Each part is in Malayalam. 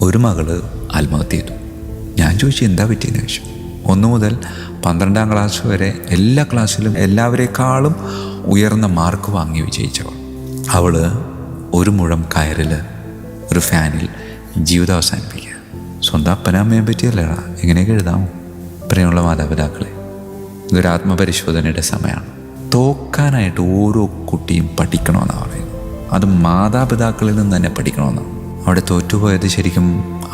ഒരു മകള് ആത്മഹത്യ ചെയ്തു. ഞാൻ ചോദിച്ചു എന്താ പറ്റിയെന്ന് ചോദിച്ചു. 1 മുതൽ 12ാം ക്ലാസ് വരെ എല്ലാ ക്ലാസ്സിലും എല്ലാവരെക്കാളും ഉയർന്ന മാർക്ക് വാങ്ങി വിജയിച്ചവൾ. അവള് ഒരു മുഴം കയറിൽ ഒരു ഫാനിൽ ജീവിതം അവസാനിപ്പിക്കുക. സ്വന്തം അപ്പനമ്മയെ പറ്റിയല്ലേടാ, എങ്ങനെയൊക്കെ എഴുതാമോ? പ്രിയമുള്ള മാതാപിതാക്കളെ, ഇതൊരു ആത്മപരിശോധനയുടെ സമയമാണ്. തോക്കാനായിട്ട് ഓരോ കുട്ടിയും പഠിക്കണമെന്നാണ് പറയുന്നത്. അത് മാതാപിതാക്കളിൽ നിന്ന് തന്നെ പഠിക്കണമെന്നാണ്. അവിടെ തോറ്റുപോയത് ശരിക്കും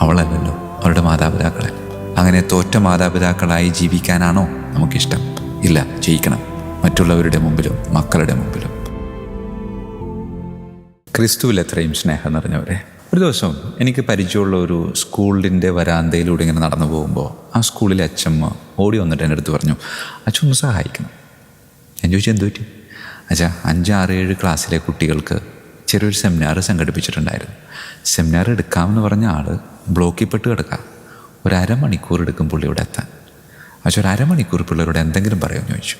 അവളല്ലല്ലോ, അവരുടെ മാതാപിതാക്കളെ. അങ്ങനെ തോറ്റ മാതാപിതാക്കളായി ജീവിക്കാനാണോ നമുക്കിഷ്ടം? ഇല്ല, ജയിക്കണം, മറ്റുള്ളവരുടെ മുമ്പിലും മക്കളുടെ മുമ്പിലും. ക്രിസ്തുവിൽ എത്രയും സ്നേഹം നിറഞ്ഞവരെ, ഒരു ദിവസം എനിക്ക് പരിചയമുള്ള ഒരു സ്കൂളിൻ്റെ വരാന്തയിലൂടെ ഇങ്ങനെ നടന്നു പോകുമ്പോൾ ആ സ്കൂളിലെ അച്ഛമ്മ ഓടി വന്നിട്ട് എൻ്റെ അടുത്ത് പറഞ്ഞു, അച്ഛൻ ഒന്ന് സഹായിക്കണം. ഞാൻ ചോദിച്ചു എന്ത് പറ്റി? അച്ഛാ, 5, 6, 7 ക്ലാസ്സിലെ കുട്ടികൾക്ക് ചെറിയൊരു സെമിനാർ സംഘടിപ്പിച്ചിട്ടുണ്ടായിരുന്നു. സെമിനാർ എടുക്കാമെന്ന് പറഞ്ഞ ആൾ ബ്ലോക്കിൽ പെട്ട് കിടക്കുക. ഒരു 1/2 മണിക്കൂർ എടുക്കും പുള്ളി ഇവിടെ എത്താൻ. അച്ഛാ, ഒരു 1/2 മണിക്കൂർ പിള്ളേരോട് എന്തെങ്കിലും പറയുമെന്ന് ചോദിച്ചു.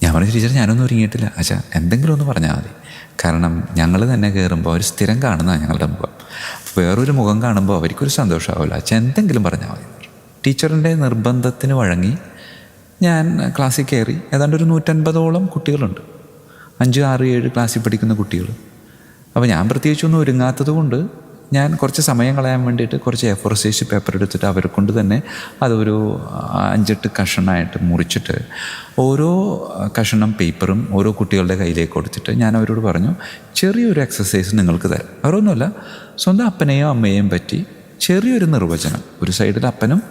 ഞാൻ പറഞ്ഞു, ടീച്ചർ ഞാനൊന്നും ഒരുങ്ങിയിട്ടില്ല. അച്ഛാ, എന്തെങ്കിലും ഒന്ന് പറഞ്ഞാൽ മതി. കാരണം ഞങ്ങൾ തന്നെ കയറുമ്പോൾ അവർ സ്ഥിരം കാണുന്നതാണ് ഞങ്ങളുടെ മുഖം. വേറൊരു മുഖം കാണുമ്പോൾ അവർക്കൊരു സന്തോഷമാവില്ല. അച്ഛാ, എന്തെങ്കിലും പറഞ്ഞാൽ മതി. ടീച്ചറിൻ്റെ നിർബന്ധത്തിന് വഴങ്ങി ഞാൻ ക്ലാസ്സിൽ കയറി. ഏതാണ്ട് ഒരു 150ഓളം കുട്ടികളുണ്ട്, 5, 6, 7 ക്ലാസ്സിൽ പഠിക്കുന്ന കുട്ടികൾ. അപ്പോൾ ഞാൻ പ്രത്യേകിച്ചൊന്നും ഒരുങ്ങാത്തത് കൊണ്ട് ഞാൻ കുറച്ച് സമയം കളയാൻ വേണ്ടിയിട്ട് കുറച്ച് A4 സൈസ് പേപ്പർ എടുത്തിട്ട് അവരെ കൊണ്ട് തന്നെ അതൊരു 5-8 കഷണമായിട്ട് മുറിച്ചിട്ട് ഓരോ കഷണം പേപ്പറും ഓരോ കുട്ടികളുടെ കയ്യിലേക്ക് കൊടുത്തിട്ട് ഞാൻ അവരോട് പറഞ്ഞു, ചെറിയൊരു എക്സസൈസ് നിങ്ങൾക്ക് തരാം. വേറൊന്നുമല്ല, സ്വന്തം അപ്പനെയോ അമ്മയെയും പറ്റി ചെറിയൊരു നിർവചനം, ഒരു സൈഡിൽ അപ്പനും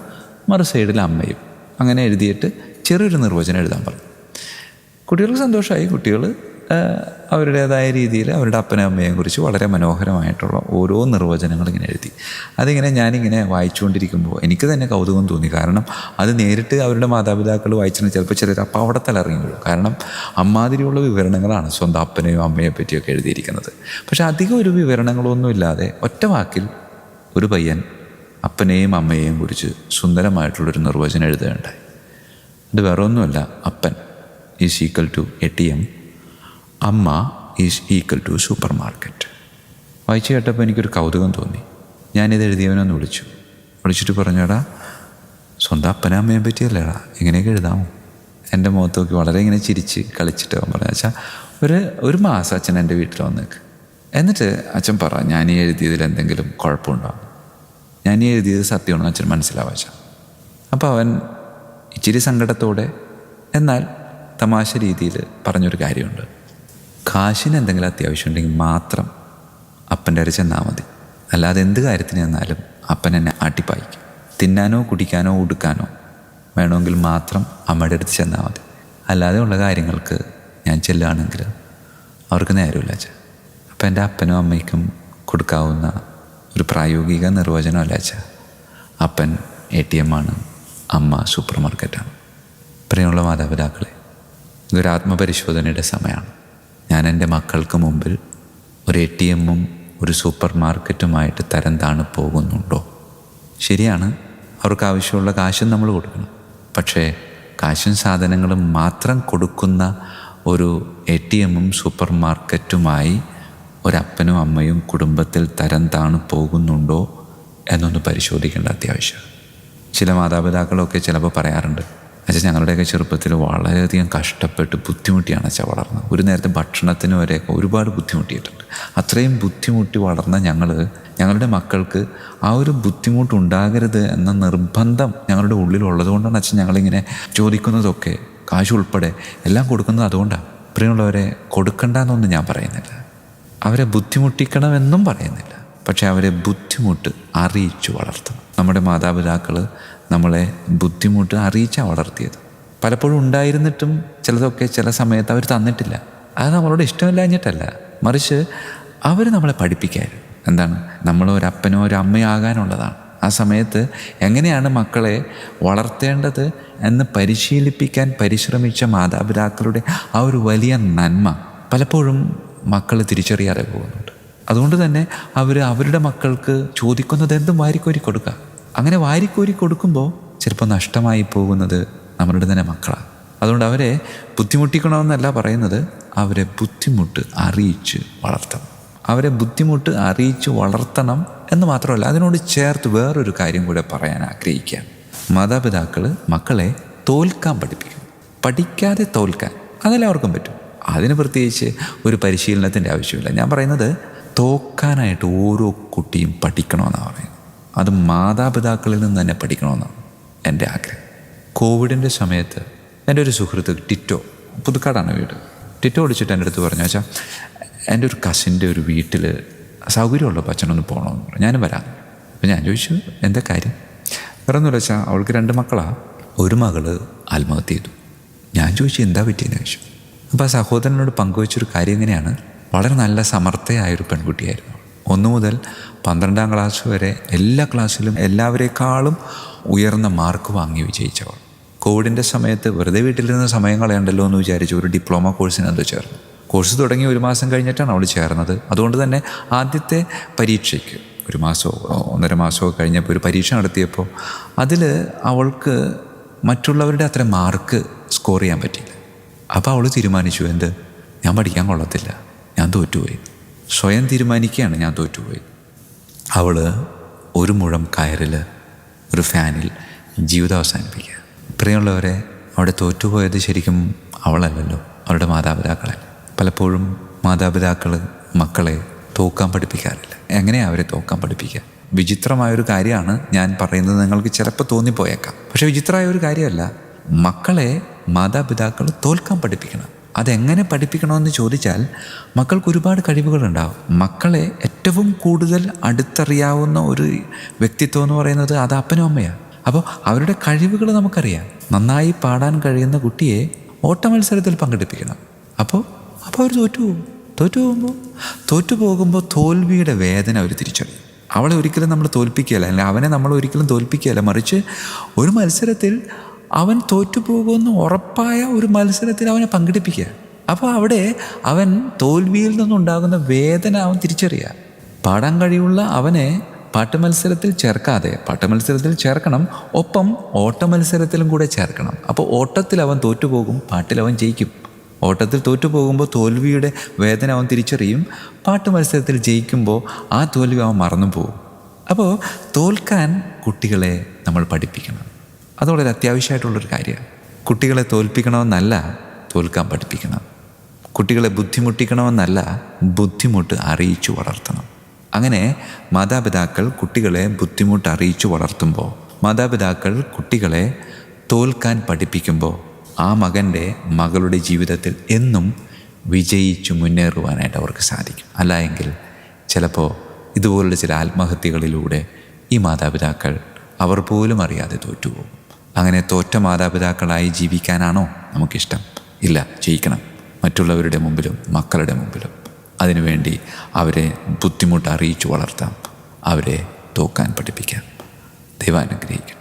മറു സൈഡിൽ അമ്മയും, അങ്ങനെ എഴുതിയിട്ട് ചെറിയൊരു നിർവചനം എഴുതാൻ പറഞ്ഞു. കുട്ടികൾക്ക് സന്തോഷമായി. കുട്ടികൾ അവരുടേതായ രീതിയിൽ അവരുടെ അപ്പനെയും അമ്മയെയും കുറിച്ച് വളരെ മനോഹരമായിട്ടുള്ള ഓരോ നിർവചനങ്ങൾ ഇങ്ങനെ എഴുതി. അതിങ്ങനെ ഞാനിങ്ങനെ വായിച്ചുകൊണ്ടിരിക്കുമ്പോൾ എനിക്ക് തന്നെ കൗതുകം തോന്നി. കാരണം അത് നേരിട്ട് അവരുടെ മാതാപിതാക്കൾ വായിച്ചിട്ട് ചിലപ്പോൾ ചിലർ അപ്പം അവിടെ തലറിഞ്ഞു വീഴും. കാരണം അമ്മാതിരിയുള്ള വിവരണങ്ങളാണ് സ്വന്തം അപ്പനെയും അമ്മയെ പറ്റിയൊക്കെ എഴുതിയിരിക്കുന്നത്. പക്ഷെ അധികം ഒരു വിവരണങ്ങളൊന്നും ഇല്ലാതെ ഒറ്റ വാക്കിൽ ഒരു പയ്യൻ അപ്പനെയും അമ്മയെയും കുറിച്ച് സുന്ദരമായിട്ടുള്ളൊരു നിർവചനം എഴുതുകയുണ്ടായി. അത് വേറെ ഒന്നുമല്ല, അപ്പൻ ഈസ് ഈക്വൽ ടു ATM, അമ്മ is equal to supermarket. വായിച്ചു കേട്ടപ്പോൾ എനിക്കൊരു കൗതുകം തോന്നി. ഞാനിത് എഴുതിയവനൊന്ന് വിളിച്ചിട്ട് പറഞ്ഞോടാ, സ്വന്തം അപ്പനും അമ്മയെ പറ്റിയല്ലേടാ, എങ്ങനെയൊക്കെ എഴുതാമോ? എൻ്റെ മുഖത്ത് നോക്കി വളരെ ഇങ്ങനെ ചിരിച്ച് കളിച്ചിട്ട് അവൻ പറഞ്ഞു, അച്ഛാ, ഒരു മാസം അച്ഛൻ എൻ്റെ വീട്ടിൽ വന്നേക്ക്, എന്നിട്ട് അച്ഛൻ പറ ഞാൻ ഈ എഴുതിയതിൽ എന്തെങ്കിലും കുഴപ്പമുണ്ടാകും. ഞാൻ ഈ എഴുതിയത് സത്യമാണെന്ന് അച്ഛൻ മനസ്സിലാവാം അച്ഛാ. അപ്പോൾ അവൻ ഇച്ചിരി സങ്കടത്തോടെ എന്നാൽ തമാശ രീതിയിൽ പറഞ്ഞൊരു കാര്യമുണ്ട്, കാശിന് എന്തെങ്കിലും അത്യാവശ്യം ഉണ്ടെങ്കിൽ മാത്രം അപ്പൻ്റെ അര ചെന്നാൽ മതി. അല്ലാതെ എന്ത് കാര്യത്തിന് ചെന്നാലും അപ്പൻ എന്നെ ആട്ടിപ്പായിക്കും. തിന്നാനോ കുടിക്കാനോ ഉടുക്കാനോ വേണമെങ്കിൽ മാത്രം അമ്മയുടെ അടുത്ത് ചെന്നാൽ മതി. അല്ലാതെ ഉള്ള കാര്യങ്ങൾക്ക് ഞാൻ ചെല്ലുകയാണെങ്കിൽ അവർക്ക് നേരമില്ല അച്ഛാ. അപ്പം എൻ്റെ അപ്പനും അമ്മയ്ക്കും കൊടുക്കാവുന്ന ഒരു പ്രായോഗിക നിർവചനമല്ല അച്ഛാ. അപ്പൻ ATM ആണ്, അമ്മ സൂപ്പർ മാർക്കറ്റാണ്. പ്രിയമുള്ള മാതാപിതാക്കളെ, ഇതൊരു ആത്മപരിശോധനയുടെ സമയമാണ്. ഞാൻ എൻ്റെ മക്കൾക്ക് മുമ്പിൽ ഒരു ATM-ഉം ഒരു സൂപ്പർ മാർക്കറ്റുമായിട്ട് തരം താണു പോകുന്നുണ്ടോ? ശരിയാണ്, അവർക്ക് ആവശ്യമുള്ള കാശും നമ്മൾ കൊടുക്കണം. പക്ഷേ കാശും സാധനങ്ങളും മാത്രം കൊടുക്കുന്ന ഒരു ATM-ഉം സൂപ്പർ മാർക്കറ്റുമായി ഒരപ്പനും അമ്മയും കുടുംബത്തിൽ തരം താണു പോകുന്നുണ്ടോ എന്നൊന്ന് പരിശോധിക്കേണ്ട അത്യാവശ്യം. ചില മാതാപിതാക്കളൊക്കെ ചിലപ്പോൾ പറയാറുണ്ട്, അച്ഛാ, ഞങ്ങളുടെയൊക്കെ ചെറുപ്പത്തിൽ വളരെയധികം കഷ്ടപ്പെട്ട് ബുദ്ധിമുട്ടിയാണ് അച്ഛാ വളർന്നത്. ഒരു നേരത്തെ ഭക്ഷണത്തിന് വരെയൊക്കെ ഒരുപാട് ബുദ്ധിമുട്ടിയിട്ടുണ്ട്. അത്രയും ബുദ്ധിമുട്ടി വളർന്ന ഞങ്ങളുടെ മക്കൾക്ക് ആ ഒരു ബുദ്ധിമുട്ടുണ്ടാകരുത് എന്ന നിർബന്ധം ഞങ്ങളുടെ ഉള്ളിലുള്ളത് കൊണ്ടാണ് അച്ഛൻ ഞങ്ങളിങ്ങനെ ചോദിക്കുന്നതൊക്കെ, കാശ് ഉൾപ്പെടെ എല്ലാം കൊടുക്കുന്നത് അതുകൊണ്ടാണ്. പ്രിയമുള്ളവരെ, കൊടുക്കണ്ടെന്നൊന്നും ഞാൻ പറയുന്നില്ല, അവരെ ബുദ്ധിമുട്ടിക്കണമെന്നും പറയുന്നില്ല. പക്ഷെ അവരെ ബുദ്ധിമുട്ട് അറിയിച്ചു വളർത്തണം. നമ്മുടെ മാതാപിതാക്കൾ നമ്മളെ ബുദ്ധിമുട്ട് അറിയിച്ചാണ് വളർത്തിയത്. പലപ്പോഴും ഉണ്ടായിരുന്നിട്ടും ചിലതൊക്കെ ചില സമയത്ത് അവർ തന്നിട്ടില്ല. അത് നമ്മളോട് ഇഷ്ടമില്ലാഞ്ഞിട്ടല്ല, മറിച്ച് അവർ നമ്മളെ പഠിപ്പിക്കായിരുന്നു. എന്താണ്, നമ്മളൊരപ്പനോ ഒരമ്മയോ ആകാനുള്ളതാണ്. ആ സമയത്ത് എങ്ങനെയാണ് മക്കളെ വളർത്തേണ്ടത് എന്ന് പരിശീലിപ്പിക്കാൻ പരിശ്രമിച്ച മാതാപിതാക്കളുടെ ആ ഒരു വലിയ നന്മ പലപ്പോഴും മക്കൾ തിരിച്ചറിയാതെ പോകുന്നുണ്ട്. അതുകൊണ്ട് തന്നെ അവരുടെ മക്കൾക്ക് ചോദിക്കുന്നത് എന്തും വാരിക്കോരി കൊടുക്കുക. അങ്ങനെ വാരിക്കോരി കൊടുക്കുമ്പോൾ ചിലപ്പോൾ നഷ്ടമായി പോകുന്നത് നമ്മളുടെ തന്നെ മക്കളാണ്. അതുകൊണ്ട് അവരെ ബുദ്ധിമുട്ടിക്കണമെന്നല്ല പറയുന്നത്, അവരെ ബുദ്ധിമുട്ട് അറിയിച്ച് വളർത്തണം. അവരെ ബുദ്ധിമുട്ട് അറിയിച്ച് വളർത്തണം എന്ന് മാത്രമല്ല, അതിനോട് ചേർത്ത് വേറൊരു കാര്യം കൂടെ പറയാൻ ആഗ്രഹിക്കുക. മാതാപിതാക്കൾ മക്കളെ തോൽക്കാൻ പഠിപ്പിക്കും. പഠിക്കാതെ തോൽക്കാൻ അതെല്ലാവർക്കും പറ്റും. അതിന് പ്രത്യേകിച്ച് ഒരു പരിശീലനത്തിൻ്റെ ആവശ്യമില്ല. ഞാൻ പറയുന്നത് തോൽക്കാനായിട്ട് ഓരോ കുട്ടിയും പഠിക്കണമെന്നാണ് പറയുന്നത്. അത് മാതാപിതാക്കളിൽ നിന്ന് തന്നെ പഠിക്കണമെന്നാണ് എൻ്റെ ആഗ്രഹം. കോവിഡിൻ്റെ സമയത്ത് എൻ്റെ ഒരു സുഹൃത്ത് ടിറ്റോ, പുതുക്കാടാണ് വീട്, ടിറ്റോ ഓടിച്ചിട്ട് എൻ്റെ അടുത്ത് പറഞ്ഞു, വെച്ചാൽ എൻ്റെ ഒരു കസിൻ്റെ ഒരു വീട്ടിൽ സൗകര്യമുള്ളപ്പോൾ അച്ഛനൊന്ന് പോകണമെന്ന് പറഞ്ഞു. ഞാനും വരാം. അപ്പോൾ ഞാൻ ചോദിച്ചു എന്താ കാര്യം? വേറെ ഒന്നുമില്ല വെച്ചാൽ അവൾക്ക് 2 മക്കളാണ്. ഒരു മകള് ആത്മഹത്യ ചെയ്തു. ഞാൻ ചോദിച്ചു എന്താ പറ്റിയെന്ന് ചോദിച്ചു. അപ്പോൾ ആ സഹോദരനോട് പങ്കുവച്ചൊരു കാര്യം എങ്ങനെയാണ്, വളരെ നല്ല സമർത്ഥയായൊരു പെൺകുട്ടിയായിരുന്നു. 1 മുതൽ 12ാം ക്ലാസ് വരെ എല്ലാ ക്ലാസ്സിലും എല്ലാവരേക്കാളും ഉയർന്ന മാർക്ക് വാങ്ങി വിജയിച്ചവൾ. കോവിഡിൻ്റെ സമയത്ത് വെറുതെ വീട്ടിലിരുന്ന സമയം കളയണ്ടല്ലോ എന്ന് വിചാരിച്ച് ഒരു ഡിപ്ലോമ കോഴ്സിന് എന്തോ ചേർന്നു. കോഴ്സ് തുടങ്ങി 1 മാസം കഴിഞ്ഞിട്ടാണ് അവൾ ചേർന്നത്. അതുകൊണ്ട് തന്നെ ആദ്യത്തെ പരീക്ഷയ്ക്ക് 1 മാസമോ 1.5 മാസമോ കഴിഞ്ഞപ്പോൾ ഒരു പരീക്ഷ നടത്തിയപ്പോൾ അതിൽ അവൾക്ക് മറ്റുള്ളവരുടെ അത്ര മാർക്ക് സ്കോർ ചെയ്യാൻ പറ്റിയില്ല. അപ്പോൾ അവൾ തീരുമാനിച്ചു, എന്ത്, ഞാൻ പഠിക്കാൻ കൊള്ളത്തില്ല, ഞാൻ തോറ്റുപോയി. സ്വയം തീരുമാനിക്കുകയാണ്, ഞാൻ തോറ്റുപോയി. അവൾ ഒരു മുഴം കയറിൽ ഒരു ഫാനിൽ ജീവിതം അവസാനിപ്പിക്കുക. പ്രിയമുള്ളവരെ, അവിടെ തോറ്റുപോയത് ശരിക്കും അവളല്ലല്ലോ, അവളുടെ മാതാപിതാക്കളല്ല. പലപ്പോഴും മാതാപിതാക്കൾ മക്കളെ തോക്കാൻ പഠിപ്പിക്കാറില്ല. എങ്ങനെയാണ് അവരെ തോക്കാൻ പഠിപ്പിക്കുക? വിചിത്രമായൊരു കാര്യമാണ് ഞാൻ പറയുന്നത്, നിങ്ങൾക്ക് ചിലപ്പോൾ തോന്നിപ്പോയേക്കാം. പക്ഷെ വിചിത്രമായ ഒരു കാര്യമല്ല. മക്കളെ മാതാപിതാക്കൾ തോൽക്കാൻ പഠിപ്പിക്കണം. അതെങ്ങനെ പഠിപ്പിക്കണമെന്ന് ചോദിച്ചാൽ, മക്കൾക്ക് ഒരുപാട് കഴിവുകളുണ്ടാവും. മക്കളെ ഏറ്റവും കൂടുതൽ അടുത്തറിയാവുന്ന ഒരു വ്യക്തിത്വം എന്ന് പറയുന്നത് അത് അപ്പനും അമ്മയാണ്. അപ്പോൾ അവരുടെ കഴിവുകൾ നമുക്കറിയാം. നന്നായി പാടാൻ കഴിയുന്ന കുട്ടിയെ ഓട്ട മത്സരത്തിൽ പങ്കെടുപ്പിക്കണം. അപ്പോൾ അവർ തോറ്റുപോകുമ്പോൾ തോൽവിയുടെ വേദന അവർ തിരിച്ചറിയും. അവളെ ഒരിക്കലും നമ്മൾ തോൽപ്പിക്കുകയല്ല, അല്ലെങ്കിൽ അവനെ നമ്മൾ ഒരിക്കലും തോൽപ്പിക്കുകയല്ല, മറിച്ച് ഒരു മത്സരത്തിൽ അവൻ തോറ്റുപോകുമെന്ന് ഉറപ്പായ ഒരു മത്സരത്തിൽ അവനെ പങ്കെടുപ്പിക്കുക. അപ്പോൾ അവിടെ അവൻ തോൽവിയിൽ നിന്നുണ്ടാകുന്ന വേദന അവൻ തിരിച്ചറിയുക. പാടാൻ കഴിവുള്ള അവനെ പാട്ട് മത്സരത്തിൽ ചേർക്കാതെ പാട്ട് മത്സരത്തിൽ ചേർക്കണം, ഒപ്പം ഓട്ട മത്സരത്തിലും കൂടെ ചേർക്കണം. അപ്പോൾ ഓട്ടത്തിൽ അവൻ തോറ്റുപോകും, പാട്ടിൽ അവൻ ജയിക്കും. ഓട്ടത്തിൽ തോറ്റുപോകുമ്പോൾ തോൽവിയുടെ വേദന അവൻ തിരിച്ചറിയും. പാട്ട് മത്സരത്തിൽ ജയിക്കുമ്പോൾ ആ തോൽവി അവൻ മറന്നു പോകും. അപ്പോൾ തോൽക്കാൻ കുട്ടികളെ നമ്മൾ പഠിപ്പിക്കണം. അത് വളരെ അത്യാവശ്യമായിട്ടുള്ളൊരു കാര്യമാണ്. കുട്ടികളെ തോൽപ്പിക്കണമെന്നല്ല, തോൽക്കാൻ പഠിപ്പിക്കണം. കുട്ടികളെ ബുദ്ധിമുട്ടിക്കണമെന്നല്ല, ബുദ്ധിമുട്ട് അറിയിച്ചു വളർത്തണം. അങ്ങനെ മാതാപിതാക്കൾ കുട്ടികളെ ബുദ്ധിമുട്ട് അറിയിച്ചു വളർത്തുമ്പോൾ, മാതാപിതാക്കൾ കുട്ടികളെ തോൽക്കാൻ പഠിപ്പിക്കുമ്പോൾ, ആ മകൻ്റെ മകളുടെ ജീവിതത്തിൽ എന്നും വിജയിച്ചു മുന്നേറുവാനായിട്ട് അവർക്ക് സാധിക്കും. അല്ല എങ്കിൽ ചിലപ്പോൾ ഇതുപോലുള്ള ചില ആത്മഹത്യകളിലൂടെ ഈ മാതാപിതാക്കൾ അവർ പോലും അറിയാതെ തോറ്റുപോകും. അങ്ങനെ തോറ്റ മാതാപിതാക്കളായി ജീവിക്കാനാണോ നമുക്കിഷ്ടം? ഇല്ല, ജയിക്കണം, മറ്റുള്ളവരുടെ മുമ്പിലും മക്കളുടെ മുമ്പിലും. അതിനുവേണ്ടി അവരെ ബുദ്ധിമുട്ട് അറിയിച്ചു വളർത്താം, അവരെ തോക്കാൻ പഠിപ്പിക്കാം. ദൈവം അനുഗ്രഹിക്കട്ടെ.